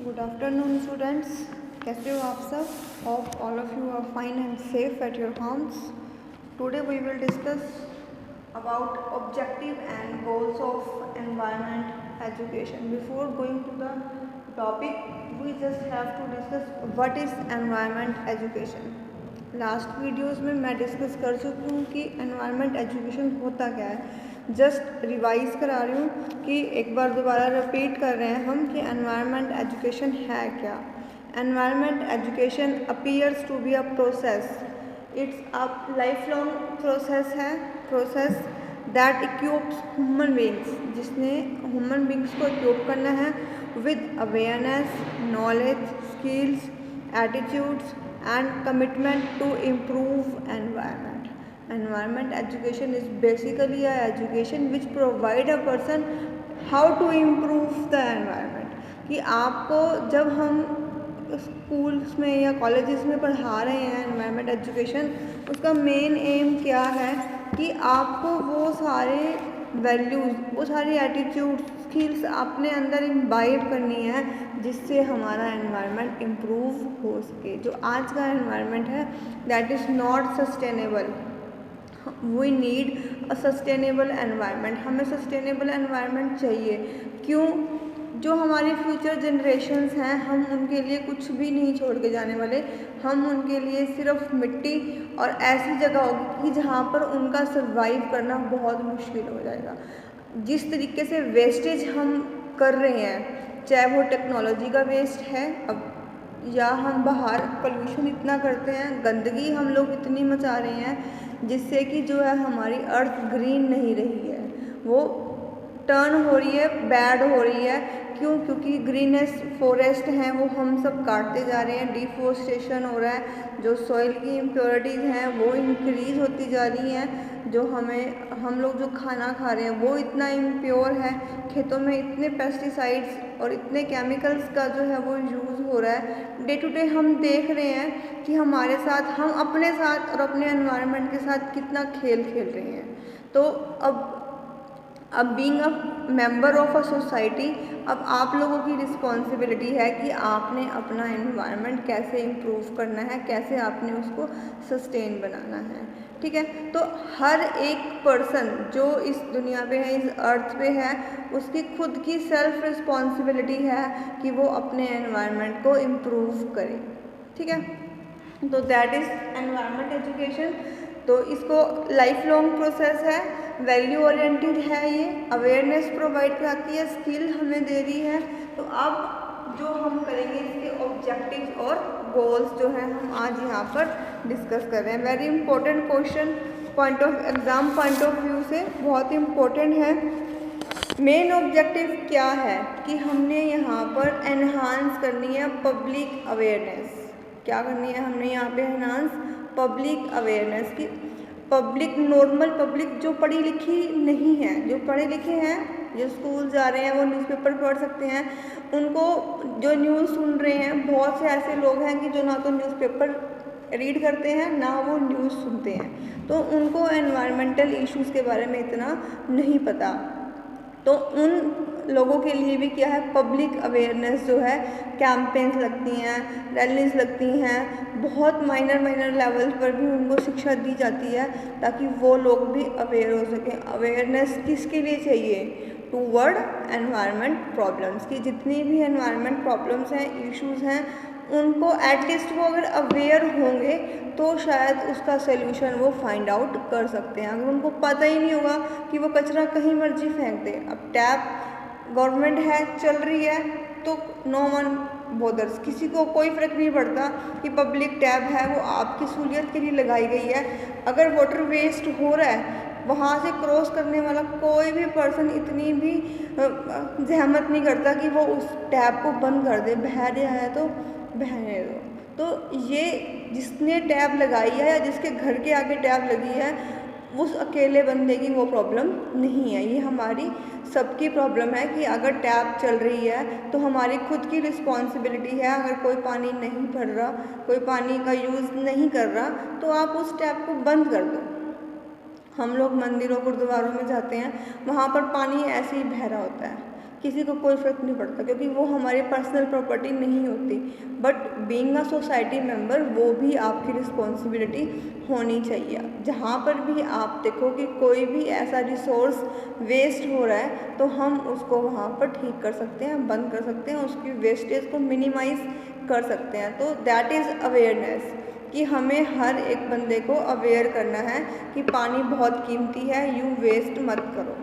Good afternoon students, कैसे हो आप सब? Hope all of you are fine and safe at your homes. Today we will discuss about objective and goals of environment education. Before going to the topic, we just have to discuss what is environment education. Last videos में मैं discuss कर चुकी हूँ कि environment education होता क्या है. Just revise करा रही हूँ कि एक बार दोबारा रिपीट कर रहे हैं हम कि एनवायरनमेंट एजुकेशन है क्या. Environment education appears to be a process. It's a life long process है, process that equips human beings, जिसने ह्यूमन बींग्स को इक्विप करना है with awareness, knowledge, skills, attitudes and commitment to improve environment. Environment education is basically a education which provide a person how to improve the environment. कि आपको जब हम schools में या कॉलेजेस में पढ़ा रहे हैं एनवायरनमेंट एजुकेशन, उसका मेन एम क्या है कि आपको वो सारे वैल्यूज़, वो सारी एटीट्यूड, स्किल्स अपने अंदर इम्बाइब करनी है जिससे हमारा एनवायरनमेंट इम्प्रूव हो सके. जो आज का एनवायरनमेंट है that is not sustainable. We need a sustainable environment. हमें सस्टेनेबल एनवायरनमेंट चाहिए. क्यों? जो हमारी फ्यूचर जनरेशन्स हैं, हम उनके लिए कुछ भी नहीं छोड़ के जाने वाले. हम उनके लिए सिर्फ मिट्टी और ऐसी जगह होगी कि जहाँ पर उनका सर्वाइव करना बहुत मुश्किल हो जाएगा. जिस तरीके से वेस्टेज हम कर रहे हैं, चाहे वो टेक्नोलॉजी का वेस्ट है अब, या हम बाहर पोल्यूशन इतना करते हैं, गंदगी हम लोग इतनी मचा रहे हैं जिससे कि जो है हमारी अर्थ ग्रीन नहीं रही है, वो टर्न हो रही है, बैड हो रही है. क्यों? क्योंकि ग्रीनेस फॉरेस्ट हैं वो हम सब काटते जा रहे हैं, डिफोरेस्टेशन हो रहा है, जो सॉइल की इम्प्योरिटीज़ हैं वो इंक्रीज़ होती जा रही हैं, जो हम लोग जो खाना खा रहे हैं वो इतना इम्प्योर है, खेतों में इतने पेस्टिसाइड्स और इतने केमिकल्स का जो है वो यूज़ हो रहा है. डे टू डे हम देख रहे हैं कि हमारे साथ, हम अपने साथ और अपने एनवायरनमेंट के साथ कितना खेल खेल रहे हैं. तो अब being a member of a society, अब आप लोगों की रिस्पॉन्सिबिलिटी है कि आपने अपना एनवायरनमेंट कैसे इम्प्रूव करना है, कैसे आपने उसको सस्टेन बनाना है. ठीक है. तो हर एक पर्सन जो इस दुनिया पे है, इस अर्थ पे है, उसकी खुद की सेल्फ रिस्पॉन्सिबिलिटी है कि वो अपने एनवायरनमेंट को इम्प्रूव करे. ठीक है. तो दैट इज़ एनवायरनमेंट एजुकेशन. तो इसको लाइफ लॉन्ग प्रोसेस है, वैल्यू ओरिएंटेड है, ये अवेयरनेस प्रोवाइड कराती है, स्किल हमें दे रही है. तो अब जो हम करेंगे इसके ऑब्जेक्टिव्स और गोल्स जो हैं हम आज यहाँ पर डिस्कस कर रहे हैं. Very important question, point of exam point of view से बहुत इंपॉर्टेंट है. मेन ऑब्जेक्टिव क्या है कि हमने यहाँ पर एनहांस करनी है पब्लिक अवेयरनेस. क्या करनी है हमने यहाँ पे? Enhance public awareness. की पब्लिक, नॉर्मल पब्लिक जो पढ़ी लिखी नहीं है, जो पढ़े लिखे हैं, जो स्कूल जा रहे हैं, वो न्यूज़पेपर पढ़ सकते हैं, उनको जो न्यूज़ सुन रहे हैं, बहुत से ऐसे लोग हैं कि जो ना तो न्यूज़पेपर रीड करते हैं ना वो न्यूज़ सुनते हैं, तो उनको एनवायरमेंटल इश्यूज़ के बारे में इतना नहीं पता. तो उन लोगों के लिए भी क्या है, पब्लिक अवेयरनेस जो है, कैंपेन्स लगती हैं, रैलीज लगती हैं, बहुत माइनर लेवल पर भी उनको शिक्षा दी जाती है ताकि वो लोग भी अवेयर हो सकें. अवेयरनेस किसके लिए चाहिए? टूवर्ड एनवायरनमेंट प्रॉब्लम्स की. जितनी भी एनवायरनमेंट प्रॉब्लम्स हैं, इश्यूज़ हैं, उनको एटलीस्ट वो अगर अवेयर होंगे तो शायद उसका सोल्यूशन वो फाइंड आउट कर सकते हैं. अगर उनको पता ही नहीं होगा कि वो कचरा कहीं मर्जी फेंक दे. अब टैप गवर्नमेंट है, चल रही है, तो नो वन बोदर्स, किसी को कोई फ़र्क नहीं पड़ता कि पब्लिक टैब है, वो आपकी सहूलियत के लिए लगाई गई है. अगर वाटर वेस्ट हो रहा है, वहाँ से क्रॉस करने वाला कोई भी पर्सन इतनी भी जहमत नहीं करता कि वो उस टैब को बंद कर दे. बह रहा है तो बहने दो. तो ये जिसने टैब लगाई है या जिसके घर के आगे टैब लगी है, उस अकेले बंदे की वो प्रॉब्लम नहीं है. ये हमारी सबकी प्रॉब्लम है कि अगर टैप चल रही है तो हमारी खुद की रिस्पॉन्सिबिलिटी है. अगर कोई पानी नहीं भर रहा, कोई पानी का यूज़ नहीं कर रहा, तो आप उस टैप को बंद कर दो. हम लोग मंदिरों गुरुद्वारों में जाते हैं, वहाँ पर पानी ऐसे ही बह रहा होता है, किसी को कोई फ़र्क नहीं पड़ता, क्योंकि वो हमारी पर्सनल प्रॉपर्टी नहीं होती। But being a society member वो भी आपकी रिस्पॉन्सिबिलिटी होनी चाहिए। जहाँ पर भी आप देखो कि कोई भी ऐसा रिसोर्स वेस्ट हो रहा है तो हम उसको वहाँ पर ठीक कर सकते हैं, बंद कर सकते हैं, उसकी वेस्टेज को मिनिमाइज़ कर सकते हैं। तो दैट इज़ अवेयरनेस, कि हमें हर एक बंदे को अवेयर करना है कि पानी बहुत कीमती है, यू वेस्ट मत करो।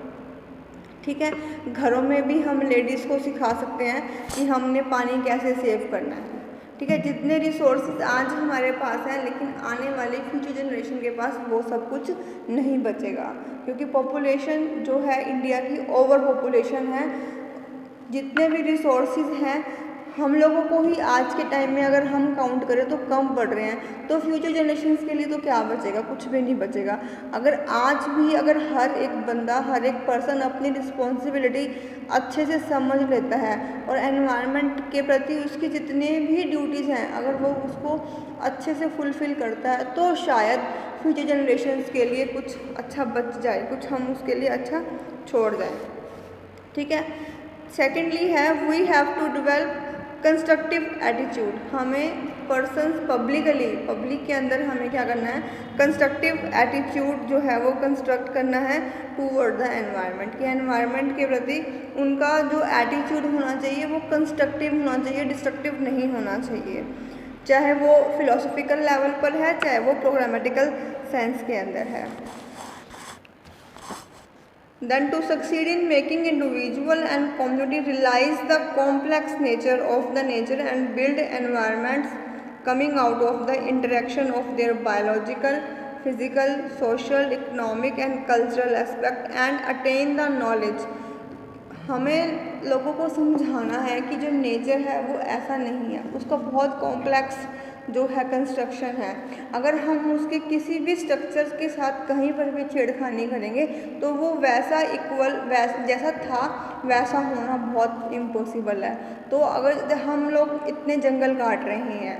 ठीक है, घरों में भी हम लेडीज़ को सिखा सकते हैं कि हमने पानी कैसे सेव करना है। ठीक है, जितने रिसोर्सेज आज हमारे पास हैं, लेकिन आने वाले फ्यूचर जनरेशन के पास वो सब कुछ नहीं बचेगा, क्योंकि पॉपुलेशन जो है इंडिया की ओवर पॉपुलेशन है। जितने भी रिसोर्सेज हैं हम लोगों को ही आज के टाइम में अगर हम काउंट करें तो कम पड़ रहे हैं, तो फ्यूचर जनरेशन्स के लिए तो क्या बचेगा, कुछ भी नहीं बचेगा। अगर आज भी अगर हर एक बंदा, हर एक पर्सन अपनी रिस्पॉन्सिबिलिटी अच्छे से समझ लेता है और एनवायरनमेंट के प्रति उसकी जितने भी ड्यूटीज़ हैं अगर वो उसको अच्छे से फुलफ़िल करता है, तो शायद फ्यूचर जनरेशन्स के लिए कुछ अच्छा बच जाए, कुछ हम उसके लिए अच्छा छोड़ जाएँ। ठीक है, सेकेंडली है we have to develop constructive attitude. हमें पर्सनस पब्लिक के अंदर हमें क्या करना है, कंस्ट्रक्टिव एटीट्यूड जो है वो कंस्ट्रक्ट करना है टूवर्ड द एनवायरनमेंट। कि एनवायरनमेंट के प्रति उनका जो एटीट्यूड होना चाहिए वो कंस्ट्रक्टिव होना चाहिए, डिस्ट्रक्टिव नहीं होना चाहिए। चाहे वो फिलोसफिकल लेवल पर है, चाहे वो प्रोग्रामेटिकल सेंस के अंदर है। Then to succeed in making individual and community realize the complex nature of the nature and build environments coming out of the interaction of their biological, physical, social, economic and cultural aspect and attain the knowledge। हमें लोगों को समझाना है कि जो nature है वो ऐसा नहीं है, उसका बहुत कॉम्प्लेक्स जो है कंस्ट्रक्शन है। अगर हम उसके किसी भी स्ट्रक्चर्स के साथ कहीं पर भी छेड़खानी करेंगे तो वो वैसा जैसा था वैसा होना बहुत इम्पॉसिबल है। तो अगर हम लोग इतने जंगल काट रहे हैं,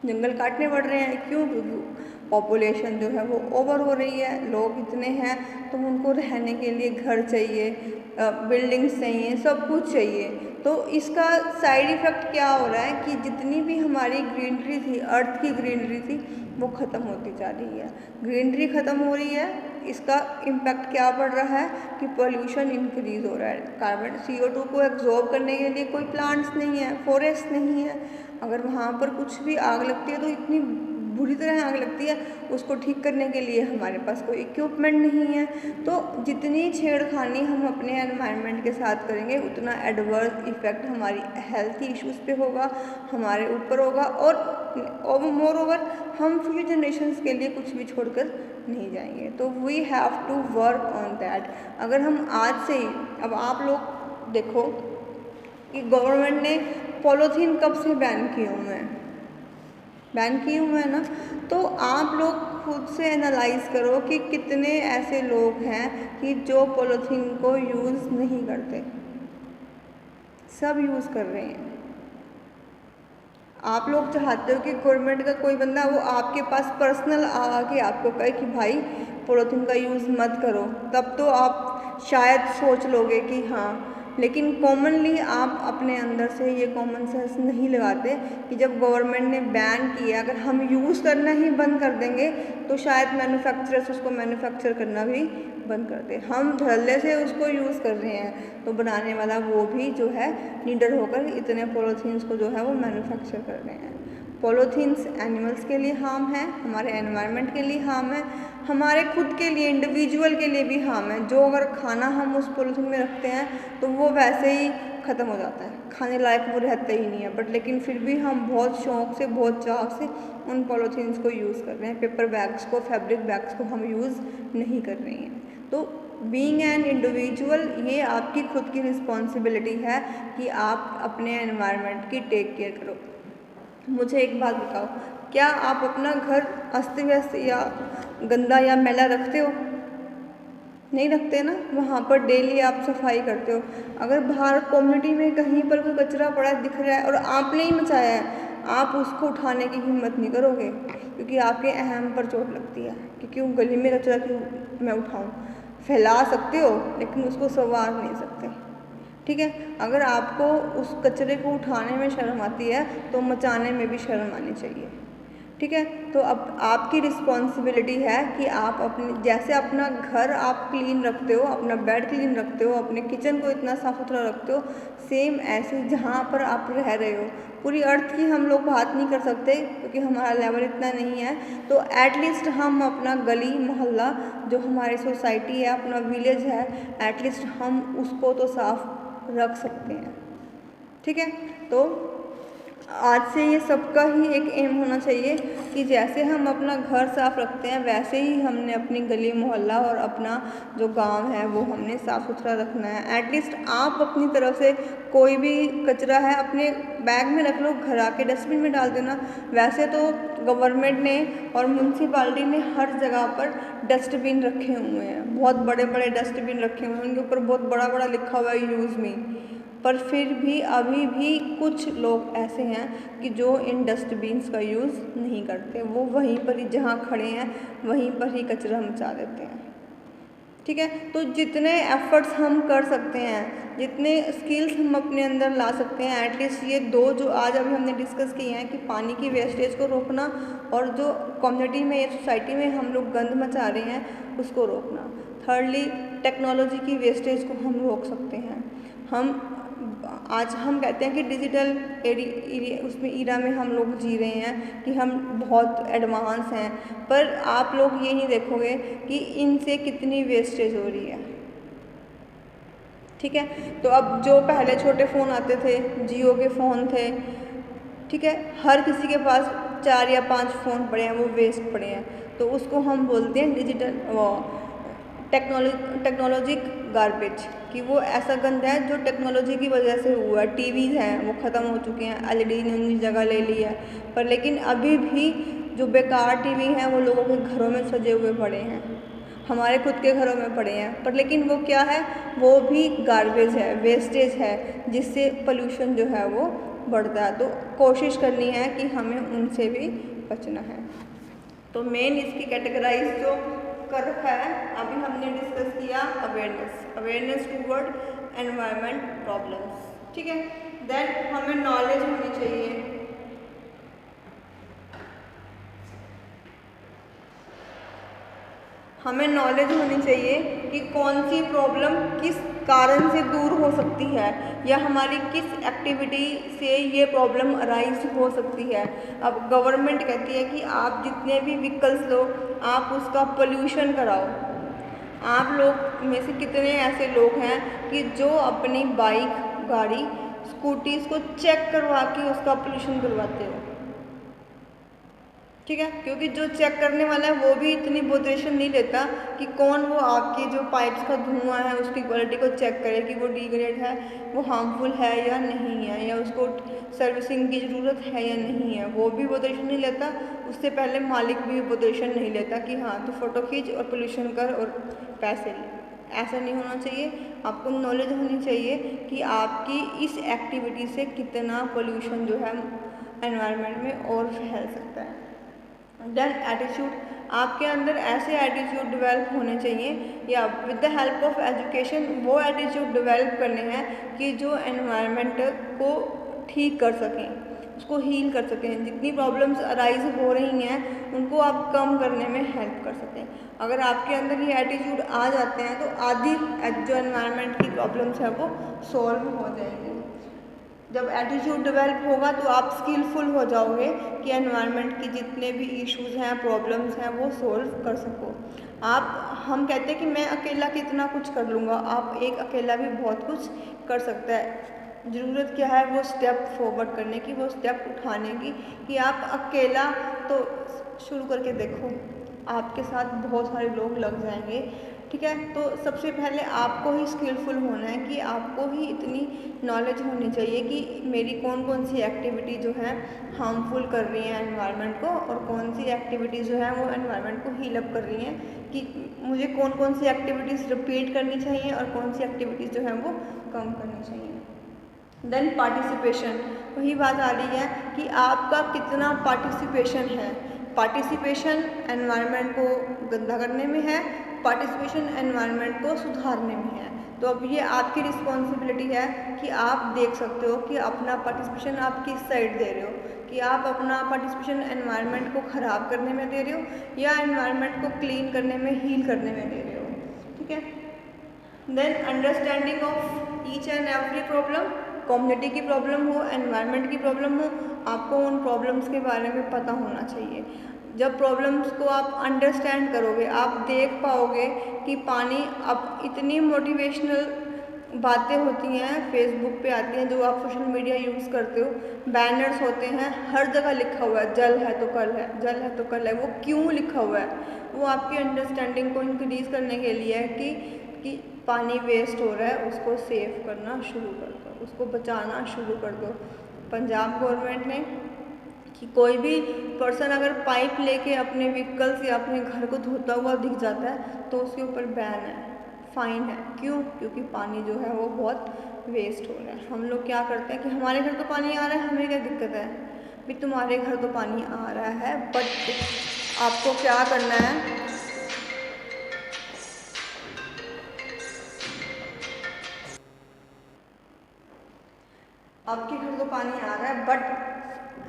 जंगल काटने पड़ रहे हैं, क्यों? क्योंकि पॉपुलेशन जो है वो ओवर हो रही है, लोग इतने हैं तो उनको रहने के लिए घर चाहिए, बिल्डिंग्स चाहिए, सब कुछ चाहिए। तो इसका साइड इफ़ेक्ट क्या हो रहा है कि जितनी भी हमारी ग्रीनरी थी, अर्थ की ग्रीनरी थी, वो ख़त्म होती जा रही है। ग्रीनरी ख़त्म हो रही है, इसका इम्पैक्ट क्या पड़ रहा है कि पोल्यूशन इंक्रीज़ हो रहा है। कार्बन CO2 को एब्जॉर्ब करने के लिए कोई प्लांट्स नहीं है, फॉरेस्ट नहीं है। अगर वहाँ पर कुछ भी आग लगती है तो इतनी बुरी तरह आग लगती है, उसको ठीक करने के लिए हमारे पास कोई इक्विपमेंट नहीं है। तो जितनी छेड़खानी हम अपने एनवायरनमेंट के साथ करेंगे उतना एडवर्स इफ़ेक्ट हमारी हेल्थ इश्यूज़ पे होगा, हमारे ऊपर होगा, और मोर ओवर हम फ्यूचर जनरेशन्स के लिए कुछ भी छोड़कर नहीं जाएंगे। तो we have to work on that. अगर हम आज से ही, अब आप लोग देखो कि गवर्नमेंट ने पॉलीथीन कब से बैन किए हुए हैं, बैन किए हुए हैं ना। तो आप लोग खुद से एनालाइज करो कि कितने ऐसे लोग हैं कि जो पॉलीथीन को यूज़ नहीं करते, सब यूज़ कर रहे हैं। आप लोग चाहते हो कि गवर्नमेंट का कोई बंदा वो आपके पास पर्सनल आके आपको कहे कि भाई पॉलीथीन का यूज़ मत करो, तब तो आप शायद सोच लोगे कि हाँ। लेकिन कॉमनली आप अपने अंदर से ये कॉमन सेंस नहीं लगाते कि जब गवर्नमेंट ने बैन किया, अगर हम यूज़ करना ही बंद कर देंगे तो शायद मैन्युफैक्चरर्स उसको मैन्युफैक्चर करना भी बंद कर दे। हम धड़ल्ले से उसको यूज़ कर रहे हैं तो बनाने वाला वो भी जो है नीडर होकर इतने पॉलीथीन्स को जो है वो मैन्युफैक्चर कर रहे हैं। पॉलीथीन्स एनिमल्स के लिए हार्म है, हमारे एनवायरनमेंट के लिए हार्म है, हमारे खुद के लिए इंडिविजुअल के लिए भी हार्म है। जो अगर खाना हम उस पॉलीथीन में रखते हैं तो वो वैसे ही ख़त्म हो जाता है, खाने लायक वो रहता ही नहीं है। बट लेकिन फिर भी हम बहुत शौक़ से, बहुत चाव से उन पॉलीथीन्स को यूज़ कर रहे हैं। पेपर बैग्स को, फैब्रिक बैग्स को हम यूज़ नहीं कर रहे हैं। तो बीइंग एन इंडिविजुअल, ये आपकी खुद की रिस्पॉन्सिबिलिटी है कि आप अपने एनवायरनमेंट की टेक केयर करो। मुझे एक बात बताओ, क्या आप अपना घर अस्त व्यस्त या गंदा या मैला रखते हो? नहीं रखते ना। वहाँ पर डेली आप सफाई करते हो। अगर बाहर कम्युनिटी में कहीं पर कोई कचरा पड़ा दिख रहा है और आपने ही मचाया है, आप उसको उठाने की हिम्मत नहीं करोगे, क्योंकि आपके अहम पर चोट लगती है कि क्यों गली में कचरा क्यों मैं उठाऊँ। फैला सकते हो लेकिन उसको संवार नहीं सकते। ठीक है। अगर आपको उस कचरे को उठाने में शर्म आती है तो मचाने में भी शर्म आनी चाहिए। ठीक है। तो अब आपकी रिस्पॉन्सिबिलिटी है कि आप अपने जैसे अपना घर आप क्लीन रखते हो, अपना बेड क्लीन रखते हो, अपने किचन को इतना साफ सुथरा रखते हो, सेम ऐसे जहाँ पर आप रह रहे हो, पूरी अर्थ की हम लोग बात नहीं कर सकते क्योंकि हमारा लेवल इतना नहीं है, तो एटलीस्ट हम अपना गली मोहल्ला जो हमारी सोसाइटी है, अपना विलेज है, एटलीस्ट हम उसको तो साफ रख सकते हैं। ठीक है। तो आज से ये सबका ही एक एम होना चाहिए कि जैसे हम अपना घर साफ रखते हैं वैसे ही हमने अपनी गली मोहल्ला और अपना जो गांव है वो हमने साफ सुथरा रखना है। एटलीस्ट आप अपनी तरफ से कोई भी कचरा है अपने बैग में रख लो, घर आके डस्टबिन में डाल देना। वैसे तो गवर्नमेंट ने और म्यूनसिपाल्टी ने हर जगह पर डस्टबिन रखे हुए हैं, बहुत बड़े बड़े डस्टबिन रखे हुए हैं, उनके ऊपर बहुत बड़ा बड़ा लिखा हुआ है यूज़ मी। पर फिर भी अभी भी कुछ लोग ऐसे हैं कि जो इन डस्टबिन्स का यूज़ नहीं करते, वो वहीं पर ही जहाँ खड़े हैं वहीं पर ही कचरा मचा देते हैं। ठीक है। तो जितने एफ़र्ट्स हम कर सकते हैं, जितने स्किल्स हम अपने अंदर ला सकते हैं, एटलीस्ट ये दो जो आज अभी हमने डिस्कस किए हैं कि पानी की वेस्टेज को रोकना और जो कम्युनिटी में या सोसाइटी में हम लोग गंद मचा रहे हैं उसको रोकना। थर्डली, टेक्नोलॉजी की वेस्टेज को हम रोक सकते हैं। आज हम कहते हैं कि डिजिटल उसमें ईरा में हम लोग जी रहे हैं कि हम बहुत एडवांस हैं, पर आप लोग ये नहीं देखोगे कि इनसे कितनी वेस्टेज हो रही है। ठीक है। तो अब जो पहले छोटे फ़ोन आते थे, जियो के फ़ोन थे, ठीक है, हर किसी के पास 4 या 5 फ़ोन पड़े हैं, वो वेस्ट पड़े हैं, तो उसको हम बोलते हैं डिजिटल टेक्नोलॉजिक गार्बेज, कि वो ऐसा गंद है जो टेक्नोलॉजी की वजह से हुआ है। टीवीज़ हैं वो ख़त्म हो चुके हैं, एलईडी ने उनकी जगह ले ली है, पर लेकिन अभी भी जो बेकार टीवी हैं वो लोगों के घरों में सजे हुए पड़े हैं, हमारे खुद के घरों में पड़े हैं, पर लेकिन वो क्या है, वो भी गार्बेज है, वेस्टेज है, जिससे पोल्यूशन जो है वो बढ़ता है। तो कोशिश करनी है कि हमें उनसे भी बचना है। तो मेन इसकी कैटेगराइज जो कर रखा है अभी हमने डिस्कस किया, अवेयरनेस टूवर्ड एनवायरनमेंट प्रॉब्लम्स। ठीक है। देन हमें नॉलेज होनी चाहिए, हमें नॉलेज होनी चाहिए कि कौन सी प्रॉब्लम किस कारण से दूर हो सकती है या हमारी किस एक्टिविटी से ये प्रॉब्लम अराइज हो सकती है। अब गवर्नमेंट कहती है कि आप जितने भी व्हीकल्स लो आप उसका पोल्यूशन कराओ। आप लोग में से कितने ऐसे लोग हैं कि जो अपनी बाइक, गाड़ी, स्कूटीज़ को चेक करवा के उसका पोल्यूशन करवाते हो। ठीक है। क्योंकि जो चेक करने वाला है वो भी इतनी बोधरेशन नहीं लेता कि कौन वो आपकी जो पाइप्स का धुआं है उसकी क्वालिटी को चेक करे कि वो डिग्रेड है, वो हार्मफुल है या नहीं है, या उसको सर्विसिंग की ज़रूरत है या नहीं है, वो भी बोधरेशन नहीं लेता। उससे पहले मालिक भी बोधरेशन नहीं लेता कि हाँ तो फ़ोटो खींच और पोल्यूशन कर और पैसे ले। ऐसा नहीं होना चाहिए। आपको नॉलेज होनी चाहिए कि आपकी इस एक्टिविटी से कितना पोल्यूशन जो है एनवायरनमेंट में और फैल सकता है। देन एटीट्यूड, आपके अंदर ऐसे एटीट्यूड डेवलप होने चाहिए या with the help of education वो एटीट्यूड डेवलप करने हैं कि जो एनवायरनमेंट को ठीक कर सकें, उसको हील कर सकें। जितनी प्रॉब्लम्स अराइज हो रही हैं उनको आप कम करने में हेल्प कर सकें। अगर आपके अंदर ये एटीट्यूड आ जाते हैं तो आधी जो एनवायरनमेंट की प्रॉब्लम्स है वो सॉल्व हो जाएंगी। जब एटीट्यूड डेवलप होगा तो आप स्किलफुल हो जाओगे कि एनवायरनमेंट की जितने भी इश्यूज़ हैं, प्रॉब्लम्स हैं वो सॉल्व कर सको। हम कहते हैं कि मैं अकेला कितना कुछ कर लूँगा, आप एक अकेला भी बहुत कुछ कर सकता है। ज़रूरत क्या है, वो स्टेप फॉरवर्ड करने की, वो स्टेप उठाने की, कि आप अकेला तो शुरू करके देखो, आपके साथ बहुत सारे लोग लग जाएंगे। ठीक है। तो सबसे पहले आपको ही स्किलफुल होना है कि आपको ही इतनी नॉलेज होनी चाहिए कि मेरी कौन कौन सी एक्टिविटी जो है हार्मफुल कर रही हैं एनवायरनमेंट को और कौन सी एक्टिविटी जो है वो एनवायरनमेंट को हील अप कर रही हैं, कि मुझे कौन कौन सी एक्टिविटीज़ रिपीट करनी चाहिए और कौन सी एक्टिविटीज़ जो है वो कम करनी चाहिए। देन पार्टिसिपेशन, वही बात आ रही है कि आपका कितना पार्टिसिपेशन है। पार्टिसिपेशन एनवायरनमेंट को गंदा करने में है, पार्टिसिपेशन एनवायरनमेंट को सुधारने में है। तो अब ये आपकी रिस्पॉन्सिबिलिटी है कि आप देख सकते हो कि अपना पार्टिसिपेशन आप किस साइड दे रहे हो, कि आप अपना पार्टिसिपेशन एनवायरनमेंट को ख़राब करने में दे रहे हो या एनवायरनमेंट को क्लीन करने में, हील करने में दे रहे हो। ठीक है। Then understanding of each and every problem, community की प्रॉब्लम हो, एनवायरनमेंट की प्रॉब्लम हो, आपको उन प्रॉब्लम्स के बारे में पता होना चाहिए। जब प्रॉब्लम्स को आप अंडरस्टैंड करोगे, आप देख पाओगे कि पानी, अब इतनी मोटिवेशनल बातें होती हैं फेसबुक पे आती हैं, जो आप सोशल मीडिया यूज़ करते हो, बैनर्स होते हैं, हर जगह लिखा हुआ है जल है तो कल है, जल है तो कल है। वो क्यों लिखा हुआ है? वो आपकी अंडरस्टैंडिंग को इंक्रीज़ करने के लिए है कि पानी वेस्ट हो रहा है, उसको सेव करना शुरू कर दो, उसको बचाना शुरू कर दो। पंजाब गवर्नमेंट ने कि कोई भी पर्सन अगर पाइप लेके अपने व्हीकल से अपने घर को धोता हुआ दिख जाता है तो उसके ऊपर बैन है, फाइन है। क्यों? क्योंकि पानी जो है वो बहुत वेस्ट हो रहा है। हम लोग क्या करते हैं कि hमारे घर तो पानी आ रहा है, हमें क्या दिक्कत है? भी तुम्हारे घर तो पानी आ रहा है, बट आपको क्या करना है, आपके घर तो पानी आ रहा है बट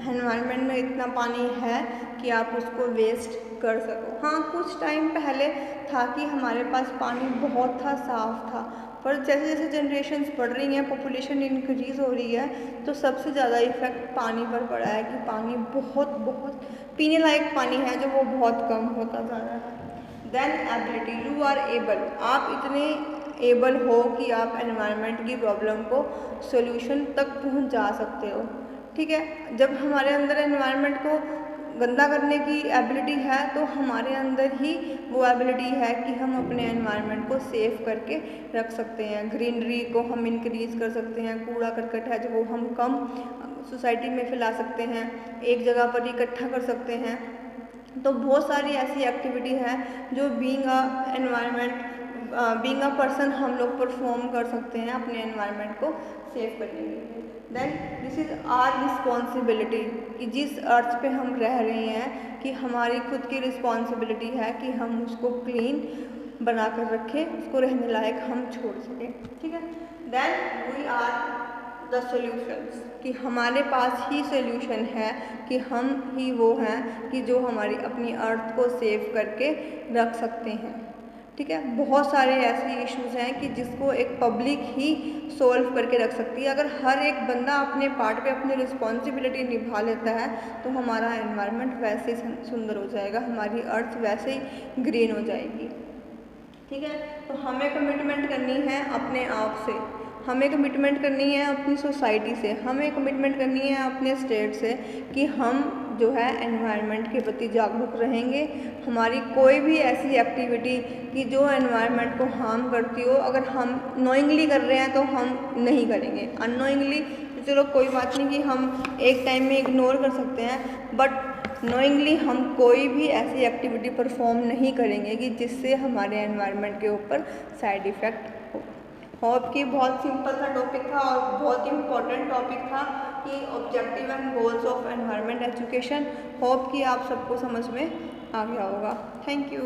एनवायरनमेंट में इतना पानी है कि आप उसको वेस्ट कर सको। हाँ, कुछ टाइम पहले था कि हमारे पास पानी बहुत था, साफ़ था, पर जैसे जैसे जनरेशन्स बढ़ रही हैं, पॉपुलेशन इंक्रीज़ हो रही है, तो सबसे ज़्यादा इफ़ेक्ट पानी पर पड़ा है कि पानी बहुत बहुत पीने लायक पानी है जो वो बहुत कम होता जा रहा है। Then ability, you are able, आप इतने एबल हो कि आप एनवायरनमेंट की प्रॉब्लम को सोल्यूशन तक पहुंच जा सकते हो। ठीक है। जब हमारे अंदर एनवायरनमेंट को गंदा करने की एबिलिटी है तो हमारे अंदर ही वो एबिलिटी है कि हम अपने एनवायरनमेंट को सेव करके रख सकते हैं, ग्रीनरी को हम इंक्रीज़ कर सकते हैं, कूड़ा करकट है जो वो हम कम सोसाइटी में फैला सकते हैं, एक जगह पर इकट्ठा कर सकते हैं। तो बहुत सारी ऐसी एक्टिविटी है जो बीइंग अ पर्सन हम लोग परफॉर्म कर सकते हैं अपने एनवायरनमेंट को सेव करने के लिए। Then this is our responsibility, कि जिस अर्थ पे हम रह रहे हैं कि हमारी खुद की रिस्पॉन्सिबिलिटी है कि हम उसको क्लीन बना कर रखें, उसको रहने लायक हम छोड़ सकें। ठीक है। Then we are the solutions, कि हमारे पास ही सोल्यूशन है, कि हम ही वो हैं कि जो हमारी अपनी अर्थ को सेव करके रख सकते हैं। ठीक है। बहुत सारे ऐसे इश्यूज़ हैं कि जिसको एक पब्लिक ही सॉल्व करके रख सकती है। अगर हर एक बंदा अपने पार्ट पे अपनी रिस्पॉन्सिबिलिटी निभा लेता है तो हमारा एनवायरनमेंट वैसे ही सुंदर हो जाएगा, हमारी अर्थ वैसे ही ग्रीन हो जाएगी। ठीक है। तो हमें कमिटमेंट करनी है अपने आप से, हमें कमिटमेंट करनी है अपनी सोसाइटी से, हमें कमिटमेंट करनी है अपने स्टेट से कि हम जो है एनवायरनमेंट के प्रति जागरूक रहेंगे। हमारी कोई भी ऐसी एक्टिविटी कि जो एनवायरनमेंट को हार्म करती हो, अगर हम नोइंगली कर रहे हैं तो हम नहीं करेंगे। अननोइंगली चलो कोई बात नहीं कि हम एक टाइम में इग्नोर कर सकते हैं, बट नोइंगली हम कोई भी ऐसी एक्टिविटी परफॉर्म नहीं करेंगे कि जिससे हमारे एनवायरनमेंट के ऊपर साइड इफ़ेक्ट हो। होप कि बहुत सिंपल सा टॉपिक था और बहुत इम्पोर्टेंट टॉपिक था कि objective and goals of environment education. Hope कि आप सबको समझ में आ गया होगा। Thank you.